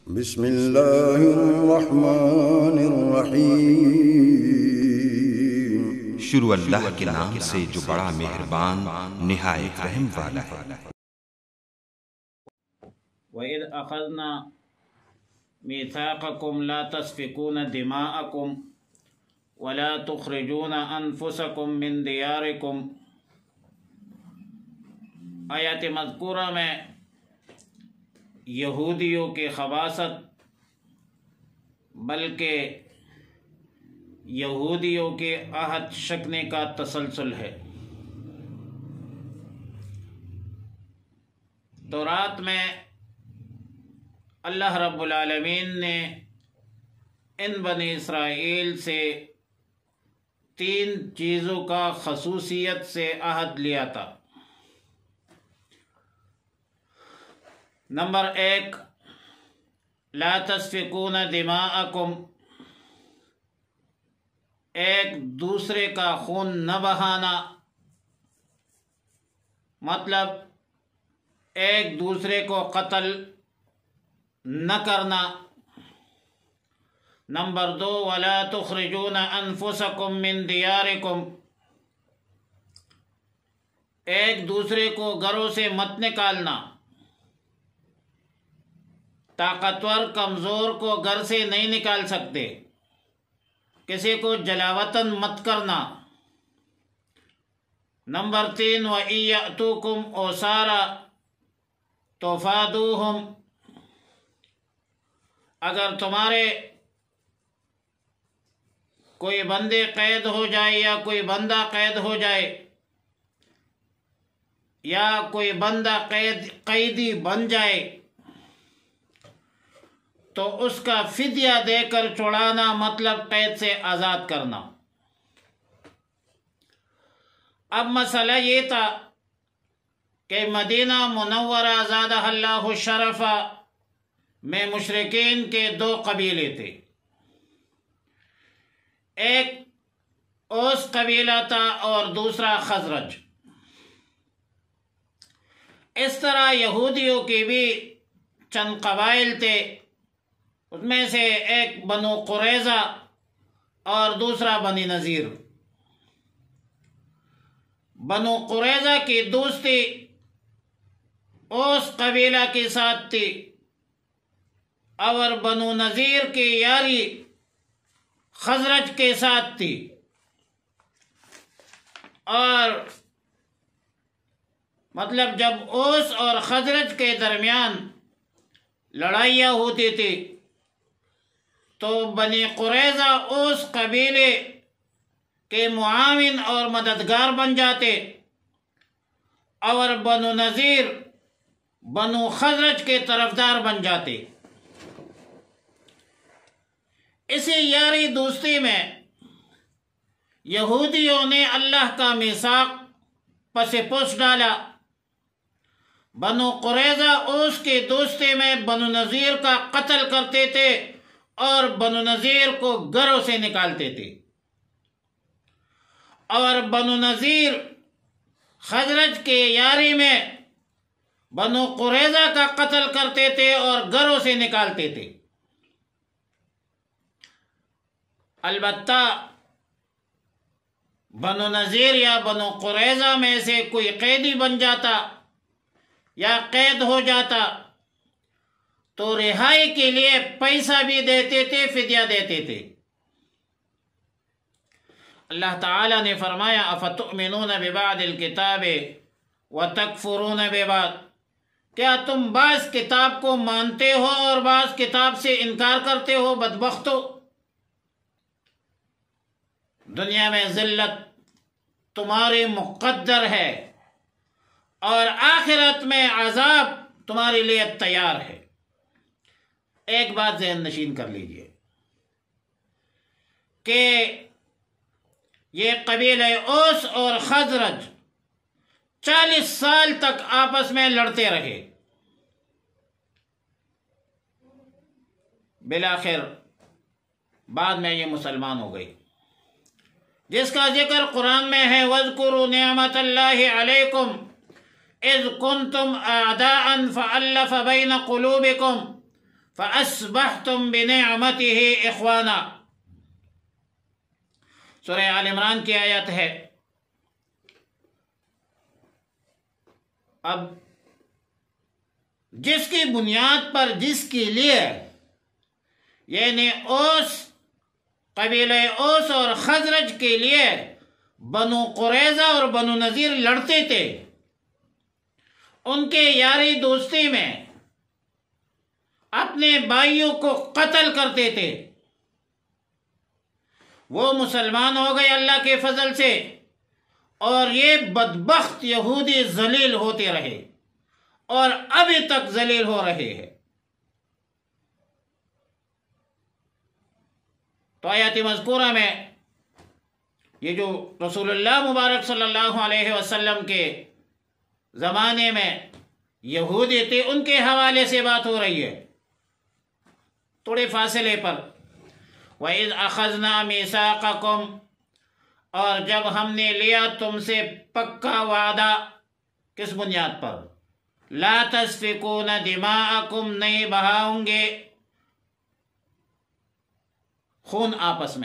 بسم اللہ الرحمن الرحیم۔ شروع اللہ کے نام سے جو بڑا مہربان نہایت رحم والا ہے۔ وَإِذْ أَخَذْنَا مِيثَاقَكُمْ لَا تَسْفِكُونَ دِمَاءَكُمْ وَلَا تُخْرِجُونَ أَنفُسَكُمْ مِنْ دِيَارِكُمْ۔ آیات مذکورہ میں یہودیوں کی خباثت بلکہ یہودیوں کے عہد شکنے کا تسلسل ہے۔ تورات میں اللہ رب العالمین نے ان بنی اسرائیل سے 3 چیزوں کا خصوصیت سے عہد لیا تھا۔ نمبر 1، لا تسفکون دماءکم، ایک دوسرے کا خون نہ بہانا، مطلب ایک دوسرے کو قتل نہ کرنا۔ نمبر 2، ولا تخرجون انفسکم من دیارکم، ایک دوسرے کو گھروں سے مت نکالنا، طاقتور کمزور کو گھر سے نہیں نکال سکتے، کسی کو جلاوطن مت کرنا۔ نمبر 3، وَإِن يَأْتُوكُمْ أُسَارَىٰ تُفَادُوهُمْ، اگر تمہارے کوئی بندے قید ہو جائے یا کوئی بندہ قید ہو جائے یا کوئی بندہ قیدی بن جائے تو اس کا فدیہ دے کر چھڑانا، مطلب قید سے آزاد کرنا۔ اب مسئلہ یہ تھا کہ مدینہ منورہ زادہ اللہ شرفا میں مشرکین کے 2 قبیلے تھے، ایک اوس قبیلہ تھا اور دوسرا خزرج۔ اس طرح یہودیوں کے بھی چند قبائل تھے، اس میں سے ایک بنو قریظہ اور دوسرا بنی نذیر۔ بنو قریظہ کی دوستی اوس قبیلہ کے ساتھ تھی اور بنو نذیر کی یاری خزرج کے ساتھ تھی، اور مطلب جب اوس اور خزرج کے درمیان لڑائیاں ہوتی تھی تو بنی قریظہ اوس قبیلے کے معاون اور مددگار بن جاتے اور بنو نذیر بنو خزرج کے طرفدار بن جاتے۔ اسی یاری دوستی میں یہودیوں نے اللہ کا میثاق پس پش ڈالا۔ بنو قریظہ اوس کی دوستی میں بنو نذیر کا قتل کرتے تھے اور بنو نذیر کو گھروں سے نکالتے تھے، اور بنو نذیر خزرج کے یاری میں بنو قریظہ کا قتل کرتے تھے اور گھروں سے نکالتے تھے۔ البتہ بنو نذیر یا بنو قریظہ میں سے کوئی قیدی بن جاتا یا قید ہو جاتا تو رہائی کے لیے پیسہ بھی دیتے تھے، فدیہ دیتے تھے۔ اللہ تعالیٰ نے فرمایا افتؤمنون ببعض الکتاب وتکفرون ببعض، کیا تم بعض کتاب کو مانتے ہو اور بعض کتاب سے انکار کرتے ہو؟ بدبختو، دنیا میں ذلت تمہاری مقدر ہے اور آخرت میں عذاب تمہارے لیے تیار ہے۔ ایک بات ذہن نشین کر لیجئے کہ یہ قبیلہ اوس اور خزرج 40 سال تک آپس میں لڑتے رہے، بالآخر بعد میں یہ مسلمان ہو گئی، جس کا ذکر قرآن میں ہے وَاذْكُرُوا نِعْمَةَ اللَّهِ عَلَيْكُمْ إِذْ كُنْتُمْ أَعْدَاءً فَأَلَّفَ بَيْنَ قُلُوبِكُمْ فَأَصْبَحْتُمْ بِنِعْمَتِهِ إِخْوَانًا۔ سورہ آل عمران کی آیت ہے۔ اب جس کی بنیاد پر جس کے لیے یعنی اوس قبیلہ اوس اور خزرج کے لیے بنو قریظہ اور بنو نذیر لڑتے تھے، ان کے یاری دوستی میں اپنے بھائیوں کو قتل کرتے تھے، وہ مسلمان ہو گئے اللہ کے فضل سے، اور یہ بدبخت یہودی ذلیل ہوتے رہے اور ابھی تک ذلیل ہو رہے ہیں۔ تو آیات مذکورہ میں یہ جو رسول اللہ مبارک صلی اللہ علیہ وسلم کے زمانے میں یہودی تھے، ان کے حوالے سے بات ہو رہی ہے تھوڑے فاصلے پر۔ وَإِذْ أَخَذْنَا مِيثَاقَكُمْ، اور جب ہم نے لیا تم سے پکا وعدہ، کس بنیاد پر؟ لا تسفکون دماءکم، نہیں بہاؤں گے خون، آپس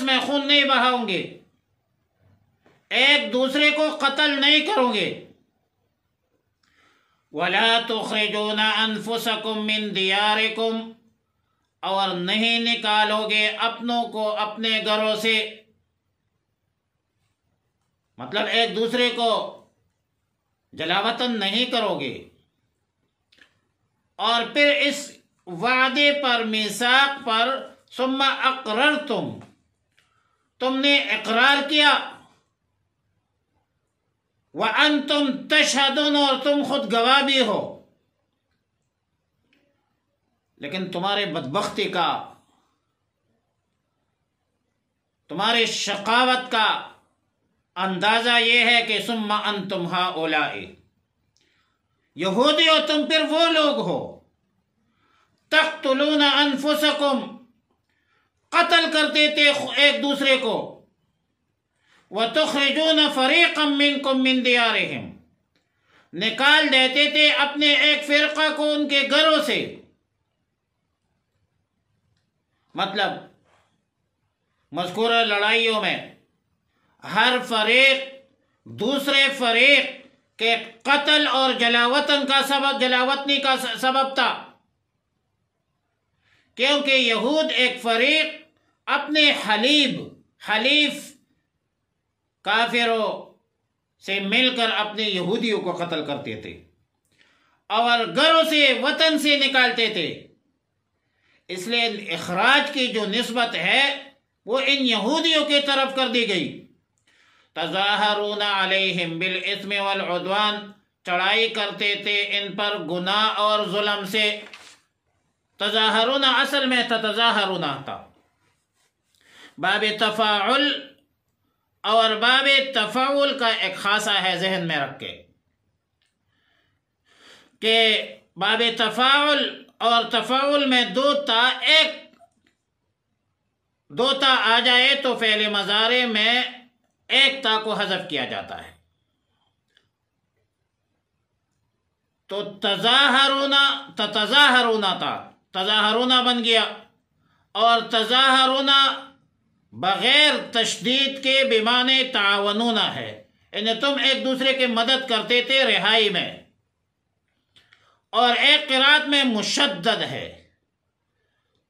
میں خون نہیں بہاؤں گے، ایک دوسرے کو قتل نہیں کرو گے۔ وَلَا تُخْرِجُونَ أَنفُسَكُم مِّن دِيَارِكُمْ، اور نہیں نکالو گے اپنوں کو اپنے گھروں سے، مطلب ایک دوسرے کو جلاوطن نہیں کرو گے۔ اور پھر اس وعدے پر، میثاق پر، ثم اقررتم، تم نے اقرار کیا، وانتم تشہدون، اور تم خود گواہ بھی ہو۔ لیکن تمہارے بدبختی کا، تمہارے شقاوت کا اندازہ یہ ہے کہ ثم انتم ہؤلاء، یہودی ہو تم، پھر وہ لوگ ہو، تقتلون انفسکم، قتل کرتے تھے ایک دوسرے کو، وتخرجون فریقا منکم من دیارہم، نکال دیتے تھے اپنے ایک فرقہ کو ان کے گھروں سے۔ مطلب مذکورہ لڑائیوں میں ہر فریق دوسرے فریق کے قتل اور جلاوطنی کا سبب تھا، کیونکہ یہود ایک فریق اپنے حلیف کافروں سے مل کر اپنے یہودیوں کو قتل کرتے تھے اور گھروں سے، وطن سے نکالتے تھے۔ اس لیے اخراج کی جو نسبت ہے وہ ان یہودیوں کی طرف کر دی گئی۔ تظاہرون علیہم بالاثم والعدوان، چڑھائی کرتے تھے ان پر گناہ اور ظلم سے۔ تظاہرون اصل میں تظاہرون تھا، باب تفاعل، اور باب تفاعل کا ایک خاصہ ہے ذہن میں رکھ کے کہ باب تفاعل اور تفاعل میں دو تا آ جائے تو فعل مضارع میں ایک تا کو حذف کیا جاتا ہے۔ تو تظاہرون تھا، تظاہرون بن گیا، اور تظاہرون بغیر تشدید کے بمعنی تعاونون ہے، یعنی تم ایک دوسرے کی مدد کرتے تھے رہائی میں۔ اور ایک قرات میں مشدد ہے،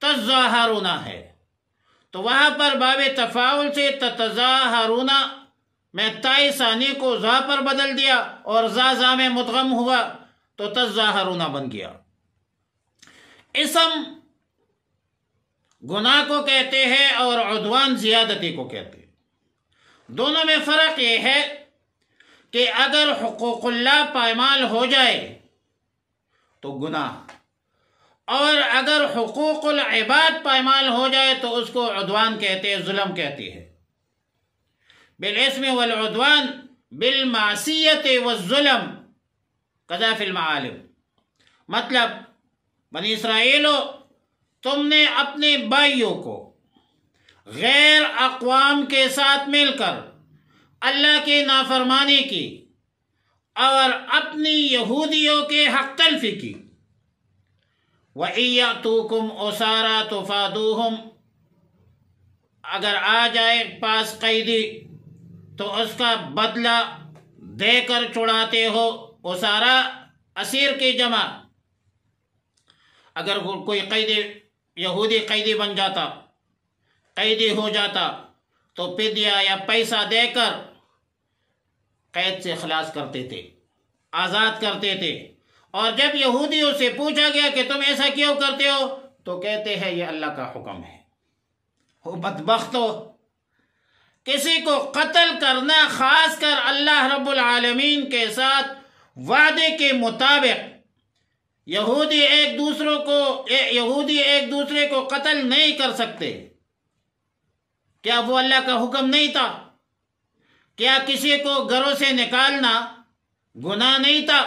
تظاہرون ہے، تو وہاں پر باب تفاعل سے تظاہرون میں تائی ثانی کو زا پر بدل دیا اور زا میں مدغم ہوا تو تظاہرون بن گیا۔ اسم گناہ کو کہتے ہیں اور عدوان زیادتی کو کہتے ہیں۔ دونوں میں فرق یہ ہے کہ اگر حقوق اللہ پائمال ہو جائے تو گناہ، اور اگر حقوق العباد پائمال ہو جائے تو اس کو عدوان کہتے ہیں، ظلم کہتے ہیں۔ بالاسم والعدوان بالمعصیت والظلم قضا فی المعالم، مطلب بنی اسرائیلو، تم نے اپنے بھائیوں کو غیر اقوام کے ساتھ مل کر اللہ کی نافرمانی کی اور اپنی یہودیوں کے حق تلفی کی، وَإِن يَأْتُوكُمْ أُسَارَىٰ تُفَادُوهُمْ، اگر آ جائے پاس قیدی تو اس کا بدلہ دے کر چھڑاتے ہو۔ اسارا اسیر کی جمع، اگر کوئی قیدی یہودی قیدی بن جاتا، قیدی ہو جاتا، تو فدیہ یا پیسہ دے کر قید سے خلاص کرتے تھے، آزاد کرتے تھے۔ اور جب یہودیوں سے پوچھا گیا کہ تم ایسا کیوں کرتے ہو تو کہتے ہیں یہ اللہ کا حکم ہے۔ وہ بدبختو، کسی کو قتل کرنا، خاص کر اللہ رب العالمین کے ساتھ وعدے کے مطابق، یہودی ایک دوسرے کو قتل نہیں کر سکتے، کیا وہ اللہ کا حکم نہیں تھا؟ کیا کسی کو گھروں سے نکالنا گناہ نہیں تھا؟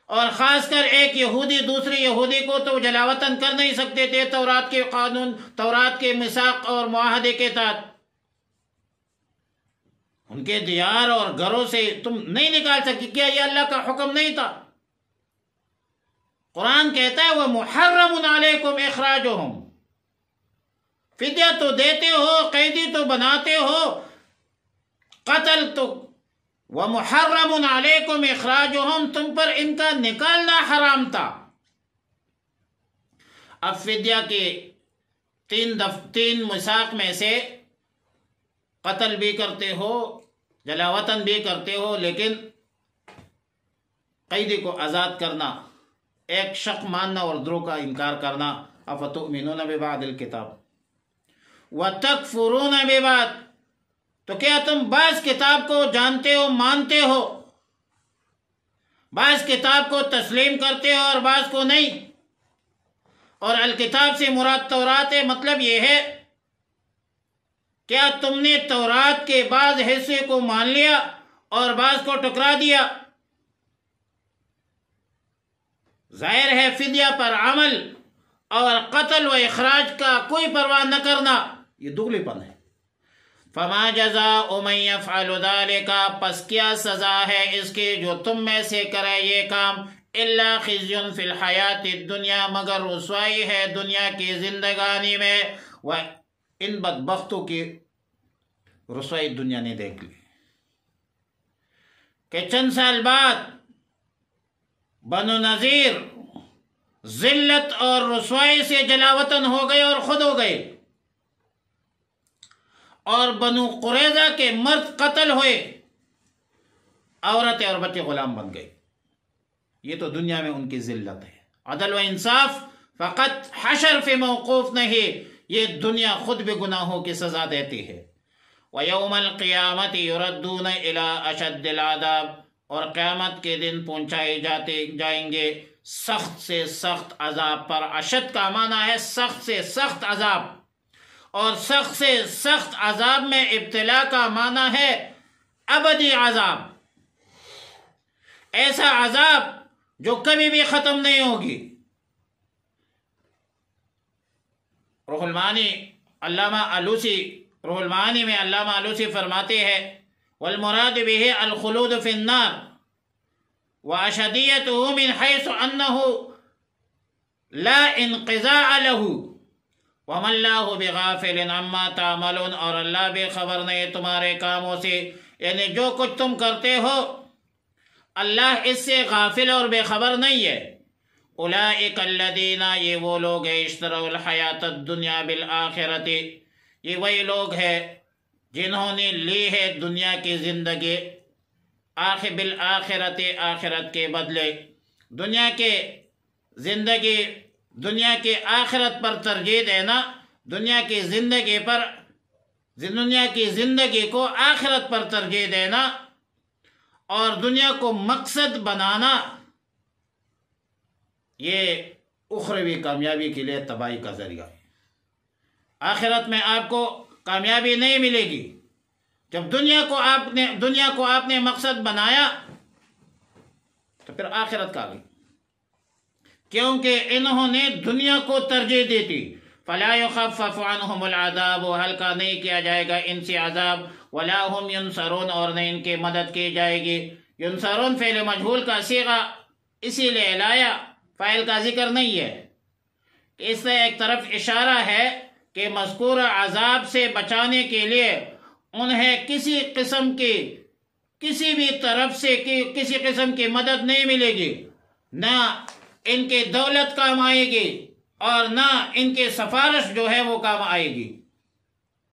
اور خاص کر ایک یہودی دوسری یہودی کو تو جلاوطن کر نہیں سکتے تھے تورات کے قانون، تورات کے میثاق اور معاہدے کے تحت۔ ان کے دیار اور گھروں سے تم نہیں نکال سکتے، کیا یہ اللہ کا حکم نہیں تھا؟ قرآن کہتا ہے وَمُحَرَّمٌ عَلَيْكُمْ إِخْرَاجُهُمْ، فدیہ تو دیتے ہو، قیدی تو بناتے ہو، قتل تو وَمُحَرَّمٌ عَلَيْكُمْ إِخْرَاجُهُمْ، تم پر ان کا نکالنا حرام تھا۔ اب فدیہ کے تین میثاق میں سے قتل بھی کرتے ہو، جلاوطن بھی کرتے ہو، لیکن قیدی کو آزاد کرنا، ایک شق ماننا اور دوسروں کا انکار کرنا۔ افتؤمنون ببعض الکتاب وتکفرون ببعض، تو کیا تم بعض کتاب کو جانتے ہو، مانتے ہو، بعض کتاب کو تسلیم کرتے ہو اور بعض کو نہیں؟ اور الکتاب سے مراد تورات ہے، مطلب یہ ہے کیا تم نے تورات کے بعض حصے کو مان لیا اور بعض کو ٹکرا دیا؟ ظاہر ہے فدیہ پر عمل اور قتل و اخراج کا کوئی پرواہ نہ کرنا یہ دگلی پن ہے۔ فما جزاء من يفعل ذلك، پس کیا سزا ہے اس کی جو تم میں سے کرے یہ کام، الا خزي فی الحیات الدنیا، مگر رسوائی ہے دنیا کی زندگانی میں۔ ان بدبختوں کی رسوائی دنیا نے دیکھ لی کہ چند سال بعد بنو نذیر ذلت اور رسوائی سے جلاوطن ہو گئے اور خود ہو گئے، اور بنو قریظہ کے مرد قتل ہوئے، عورتیں اور بچے غلام بن گئے۔ یہ تو دنیا میں ان کی ذلت ہے۔ عدل و انصاف فقط حشر پہ موقوف نہیں، یہ دنیا خود بھی گناہوں کی سزا دیتی ہے۔ وَيَوْمَ الْقِيَامَةِ يُرَدُّونَ إِلَىٰ أَشَدِّ الْعَذَابِ، اور قیامت کے دن پہنچائے جائیں گے سخت سے سخت عذاب پر۔ اشد کا معنی ہے سخت سے سخت عذاب، اور سخت سے سخت عذاب میں ابتلا کا معنی ہے ابدی عذاب، ایسا عذاب جو کبھی بھی ختم نہیں ہوگی۔ روح المعانی علامہ آلوسی، روح المعانی میں علامہ آلوسی فرماتے ہیں والمراد به الخلود في النار واشدیته من حيث انه لا انقضاء له وما الله بغافل عما تعملون، اور اللہ بے خبر نہیں تمہارے کاموں سے، یعنی جو کچھ تم کرتے ہو اللہ اس سے غافل اور بے خبر نہیں ہے۔ اولئک الذین، یہ وہ لوگ ہیں، اشتروا الحیات الدنیا بالآخرۃ، یہ وہی لوگ ہیں جنہوں نے لی ہے دنیا کی زندگی بالآخرت، آخرت کے بدلے، دنیا کے زندگی، دنیا کے آخرت پر ترجیح دینا، دنیا کی زندگی کو آخرت پر ترجیح دینا اور دنیا کو مقصد بنانا، یہ اخروی کامیابی کے لیے تباہی کا ذریعہ ہے۔ آخرت میں آپ کو کامیابی نہیں ملے گی۔ جب دنیا کو آپ نے مقصد بنایا تو پھر آخرت کا بھی، کیونکہ انہوں نے دنیا کو ترجیح دی تھی۔ فلا يخفف عنهم العذاب، ہلکا نہیں کیا جائے گا ان سے عذاب، ولا هم ينصرون، اور نہ ان کی مدد کی جائے گی۔ ينصرون فعل مجہول کا صیغہ اسی لیے لایا فاعل کا ذکر نہیں ہے۔ اس سے ایک طرف اشارہ ہے کہ مذکورہ عذاب سے بچانے کے لیے انہیں کسی قسم بھی طرف سے کسی قسم کی مدد نہیں ملے گی، نہ ان کی دولت کام آئے گی اور نہ ان کی سفارش جو ہے وہ کام آئے گی۔